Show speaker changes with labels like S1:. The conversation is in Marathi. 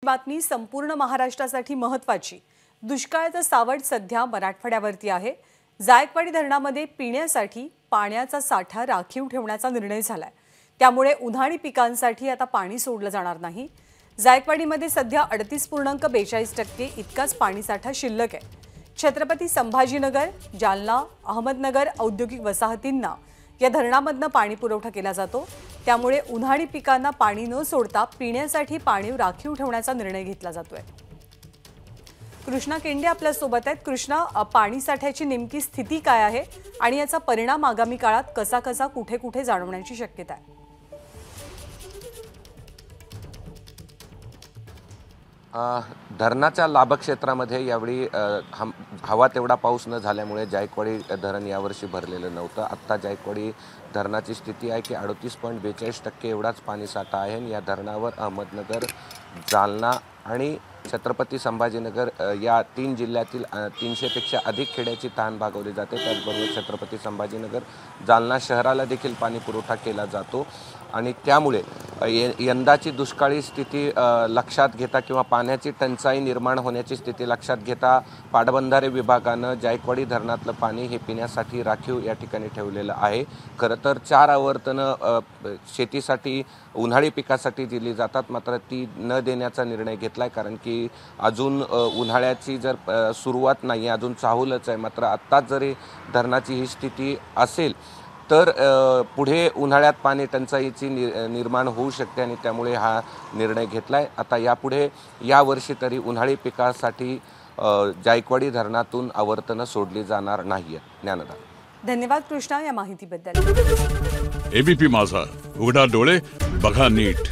S1: बातमी संपूर्ण महाराष्ट्रासाठी महत्त्वाची। दुष्काळाचं सावट सध्या मराठवाड्यावरती आहे। जायकवाडी धरणामध्ये पिण्यासाठी पाण्याचा साठा राखीव ठेवण्याचा निर्णय झालाय। त्यामुळे उन्हाळी पिकांसाठी आता पाणी सोडलं जाणार नाही। जायकवाडीमध्ये सध्या 38.42% इतकाच पाणीसाठा शिल्लक आहे। छत्रपती संभाजीनगर, जालना, अहमदनगर औद्योगिक वसाहतींना या धरणामधनं पाणी पुरवठा केला जातो। त्यामुळे उन्हाळी पिकांना पाणी न सोडता पिण्यासाठी पाणी राखीव ठेवण्याचा निर्णय घेतला जातोय। कृष्णा केंडे आपल्या सोबत आहेत। कृष्णा, पाणी साठ्याची नेमकी स्थिती काय आहे आणि याचा परिणाम आगामी काळात कसा कुठे जाणवण्याची शक्यता आहे?
S2: धरणाच्या लाभक्षेत्रामध्ये यावेळी हवा तेवढा पाऊस न झाल्यामुळे जायकवाडी धरण यावर्षी भरलेलं नव्हतं। आत्ता जायकवाडी धरणाची स्थिती आहे की 38.42% एवढाच पाणीसाठा आहे। या धरणावर अहमदनगर, जालना आणि छत्रपती संभाजीनगर या 3 जिल्ह्यातील 300 पेक्षा अधिक खेड्याची तहान भागवली जाते। त्याचबरोबर छत्रपती संभाजीनगर, जालना शहराला देखील पाणी पुरवठा केला जातो आणि त्यामुळे यंदाची दुष्काळी स्थिती लक्षात घेता किंवा पाण्याची टंचाई निर्माण होण्याची स्थिती लक्षात घेता पाटबंधारे विभागानं जायकवाडी धरणातलं पाणी हे पिण्यासाठी राखीव या ठिकाणी ठेवलेलं आहे। खरं तर 4 आवर्तनं शेतीसाठी उन्हाळी पिकासाठी दिली जातात, मात्र ती न देण्याचा निर्णय घेतलाय कारण की अजून उन्हाळ्याची जर सुरुवात नाही, अजून चाहूलच आहे। मात्र आत्ताच जरी धरणाची ही स्थिती असेल तर पुढे उन्हाळ्यात पाणी टंचाईची निर्माण होऊ शकते आणि त्यामुळे हा निर्णय घेतलाय। आता यापुढे यावर्षी तरी उन्हाळी पिकासाठी जायकवाडी धरणातून आवर्तनं सोडली जाणार नाहीये। ज्ञानदा,
S1: धन्यवाद कृष्णा या माहितीबद्दल।
S3: एबीपी माझा, उघडा डोळे बघा नीट।